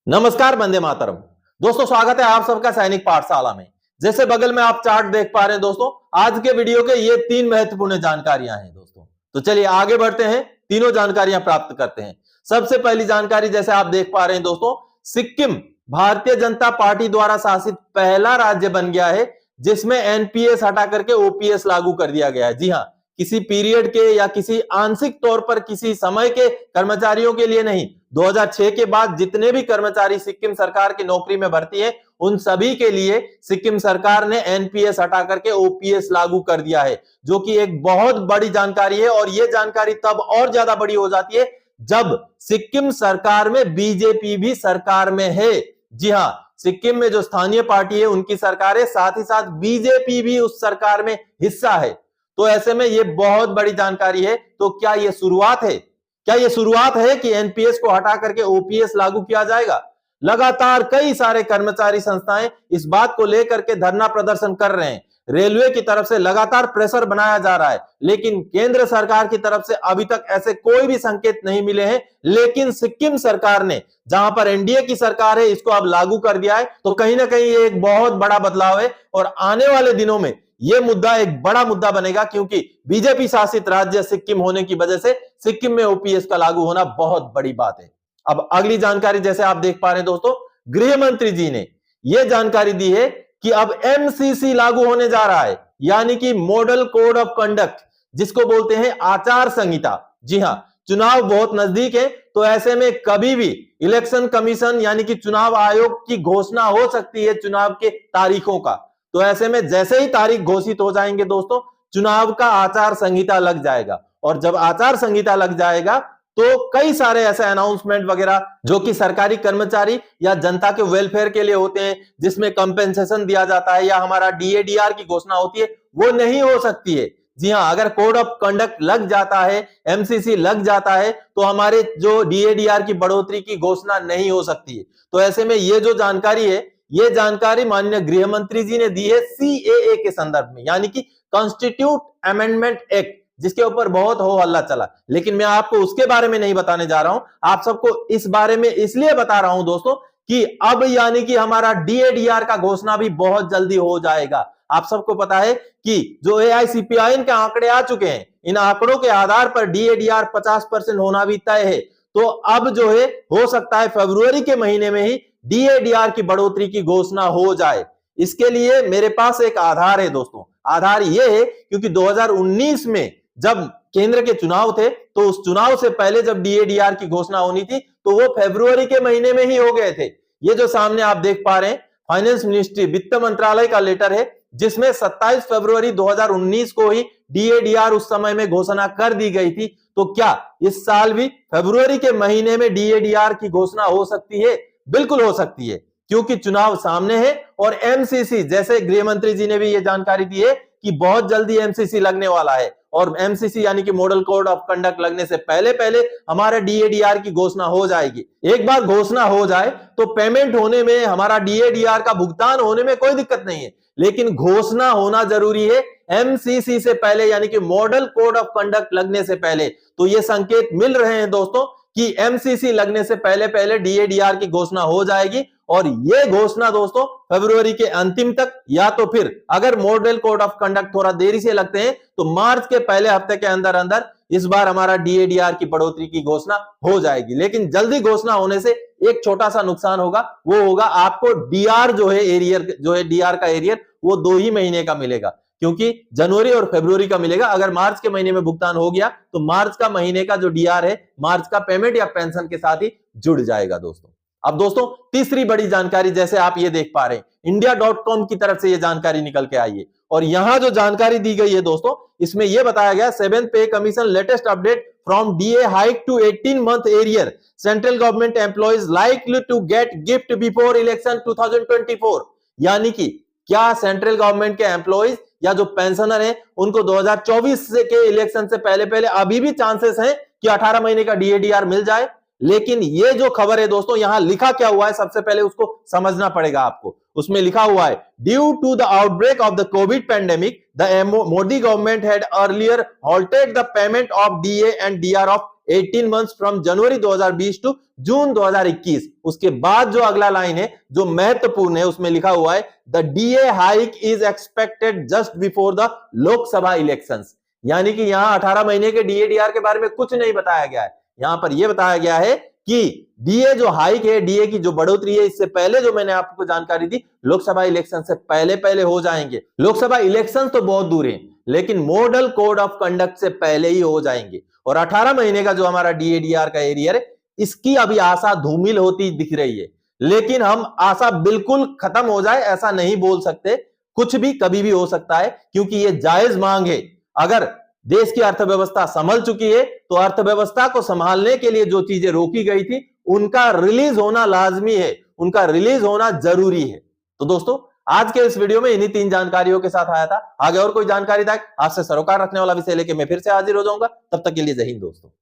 नमस्कार, वंदे मातरम। दोस्तों, स्वागत है आप सबका सैनिक पाठशाला में। जैसे बगल में आप चार्ट देख पा रहे हैं दोस्तों, आज के वीडियो के ये 3 महत्वपूर्ण जानकारियां हैं दोस्तों। तो चलिए आगे बढ़ते हैं, तीनों जानकारियां प्राप्त करते हैं। सबसे पहली जानकारी जैसे आप देख पा रहे हैं दोस्तों, सिक्किम भारतीय जनता पार्टी द्वारा शासित पहला राज्य बन गया है जिसमें एनपीएस हटा करके ओपीएस लागू कर दिया गया है। जी हां, किसी पीरियड के या किसी आंशिक तौर पर किसी समय के कर्मचारियों के लिए नहीं, 2006 के बाद जितने भी कर्मचारी सिक्किम सरकार की नौकरी में भर्ती है उन सभी के लिए सिक्किम सरकार ने एनपीएस हटा करके ओपीएस लागू कर दिया है, जो कि एक बहुत बड़ी जानकारी है। और यह जानकारी तब और ज्यादा बड़ी हो जाती है जब सिक्किम सरकार में बीजेपी भी सरकार में है। जी हां, सिक्किम में जो स्थानीय पार्टी है उनकी सरकार है, साथ ही साथ बीजेपी भी उस सरकार में हिस्सा है। तो ऐसे में यह बहुत बड़ी जानकारी है। तो क्या यह शुरुआत है? क्या यह शुरुआत है कि एनपीएस को हटा करके ओपीएस लागू किया जाएगा? लगातार कई सारे कर्मचारी संस्थाएं इस बात को लेकर के धरना प्रदर्शन कर रहे हैं। रेलवे की तरफ से लगातार प्रेशर बनाया जा रहा है, लेकिन केंद्र सरकार की तरफ से अभी तक ऐसे कोई भी संकेत नहीं मिले हैं। लेकिन सिक्किम सरकार ने, जहां पर एनडीए की सरकार है, इसको अब लागू कर दिया है। तो कहीं ना कहीं ये एक बहुत बड़ा बदलाव है और आने वाले दिनों में यह मुद्दा एक बड़ा मुद्दा बनेगा, क्योंकि बीजेपी शासित राज्य सिक्किम होने की वजह से सिक्किम में ओपीएस का लागू होना बहुत बड़ी बात है। अब अगली जानकारी जैसे आप देख पा रहे हैं दोस्तों, गृह मंत्री जी ने यह जानकारी दी है कि अब एमसीसी लागू होने जा रहा है, यानी कि मॉडल कोड ऑफ कंडक्ट, जिसको बोलते हैं आचार संहिता। जी हां, चुनाव बहुत नजदीक है, तो ऐसे में कभी भी इलेक्शन कमीशन यानी कि चुनाव आयोग की घोषणा हो सकती है चुनाव के तारीखों का। तो ऐसे में जैसे ही तारीख घोषित हो जाएंगे दोस्तों, चुनाव का आचार संहिता लग जाएगा। और जब आचार संहिता लग जाएगा तो कई सारे ऐसे अनाउंसमेंट वगैरह जो कि सरकारी कर्मचारी या जनता के वेलफेयर के लिए होते हैं, जिसमें कंपेंसेशन दिया जाता है या हमारा डीएडीआर की घोषणा होती है, वो नहीं हो सकती है। जी हां, अगर कोड ऑफ कंडक्ट लग जाता है, एमसीसी लग जाता है, तो हमारे जो डीएडीआर की बढ़ोतरी की घोषणा नहीं हो सकती है। तो ऐसे में ये जो जानकारी है, ये जानकारी माननीय गृह मंत्री जी ने दी है सीएए के संदर्भ में, यानी कि कॉन्स्टिट्यूट अमेंडमेंट एक्ट, जिसके ऊपर बहुत हो हल्ला चला। लेकिन मैं आपको उसके बारे में नहीं बताने जा रहा हूं, आप सबको इस बारे में इसलिए बता रहा हूं दोस्तों कि अब यानी कि हमारा डीएडीआर का घोषणा भी बहुत जल्दी हो जाएगा। आप सबको पता है कि जो एआईसीपीआई के आंकड़े आ चुके हैं, इन आंकड़ों के आधार पर डीएडीआर 50% होना भी तय है। तो अब जो है, हो सकता है फरवरी के महीने में ही डीएडीआर की बढ़ोतरी की घोषणा हो जाए। इसके लिए मेरे पास एक आधार है दोस्तों। आधार यह है क्योंकि 2019 में जब केंद्र के चुनाव थे, तो उस चुनाव से पहले जब डीएडीआर की घोषणा होनी थी, तो वो फरवरी के महीने में ही हो गए थे। ये जो सामने आप देख पा रहे हैं, फाइनेंस मिनिस्ट्री, वित्त मंत्रालय का लेटर है, जिसमें 27 फरवरी 2019 को ही डीएडीआर उस समय में घोषणा कर दी गई थी। तो क्या इस साल भी फरवरी के महीने में डीएडीआर की घोषणा हो सकती है? बिल्कुल हो सकती है, क्योंकि चुनाव सामने है। और एमसीसी, जैसे गृह मंत्री जी ने भी यह जानकारी दी है कि बहुत जल्दी एमसीसी लगने वाला है, और एमसीसी यानी कि मॉडल कोड ऑफ कंडक्ट लगने से पहले पहले हमारे डीएडीआर की घोषणा हो जाएगी। एक बार घोषणा हो जाए तो पेमेंट होने में, हमारा डीएडीआर का भुगतान होने में कोई दिक्कत नहीं है, लेकिन घोषणा होना जरूरी है एमसीसी से पहले, यानी कि मॉडल कोड ऑफ कंडक्ट लगने से पहले। तो ये संकेत मिल रहे हैं दोस्तों कि एमसीसी लगने से पहले पहले डीएडीआर की घोषणा हो जाएगी। और यह घोषणा दोस्तों फरवरी के अंतिम तक, या तो फिर अगर मॉडल कोड ऑफ कंडक्ट थोड़ा देरी से लगते हैं तो मार्च के पहले हफ्ते के अंदर अंदर इस बार हमारा डीएडीआर की बढ़ोतरी की घोषणा हो जाएगी। लेकिन जल्दी घोषणा होने से एक छोटा सा नुकसान होगा, वो होगा आपको डीआर जो है, एरियर जो है, डीआर का एरियर वो 2 ही महीने का मिलेगा, क्योंकि जनवरी और फरवरी का मिलेगा। अगर मार्च के महीने में भुगतान हो गया तो मार्च का महीने का जो डीआर है, मार्च का पेमेंट या पेंशन के साथ ही जुड़ जाएगा दोस्तों। अब दोस्तों तीसरी बड़ी जानकारी, जैसे आप ये देख पा रहे हैं, इंडिया.com की तरफ से ये जानकारी निकल के आई है। और यहां जो जानकारी दी गई है दोस्तों, इसमें यह बताया गया, 7th pay commission latest update from DA hike to 18 month arrear, central government employees likely to get gift before election 2024। यानी कि क्या सेंट्रल गवर्नमेंट के एम्प्लॉइज या जो पेंशनर हैं, उनको 2024 के इलेक्शन से पहले पहले अभी भी चांसेस हैं कि 18 महीने का डीएडीआर मिल जाए। लेकिन ये जो खबर है दोस्तों, यहां लिखा क्या हुआ है, सबसे पहले उसको समझना पड़ेगा आपको। उसमें लिखा हुआ है, due to the outbreak of the covid pandemic, the Modi government had earlier halted the payment of DA and DR of 18 months from January 2020 to June 2021। उसके बाद जो अगला लाइन है जो महत्वपूर्ण है, उसमें लिखा हुआ है the DA hike is expected just before the Lok Sabha elections. यानी कि यहां 18 महीने के डीएडीआर के बारे में कुछ नहीं बताया गया है। यहां पर यह बताया गया है कि डीए जो हाइक है, डीए की जो बढ़ोतरी है, इससे पहले जो मैंने आपको जानकारी दी, लोकसभा इलेक्शन से पहले पहले हो जाएंगे। लोकसभा इलेक्शन तो बहुत दूर है, लेकिन मॉडल कोड ऑफ कंडक्ट से पहले ही हो जाएंगे। और 18 महीने का जो हमारा डीएडीआर का एरियर है, इसकी अभी आशा धूमिल होती दिख रही है। लेकिन हम आशा बिल्कुल खत्म हो जाए ऐसा नहीं बोल सकते, कुछ भी कभी भी हो सकता है, क्योंकि यह जायज मांग है। अगर देश की अर्थव्यवस्था संभल चुकी है तो अर्थव्यवस्था को संभालने के लिए जो चीजें रोकी गई थी उनका रिलीज होना लाजमी है, उनका रिलीज होना जरूरी है। तो दोस्तों, आज के इस वीडियो में इन्हीं 3 जानकारियों के साथ आया था। आगे और कोई जानकारी था आपसे सरोकार रखने वाला विषय लेके मैं फिर से हाजिर हो जाऊंगा। तब तक के लिए जय हिंद दोस्तों।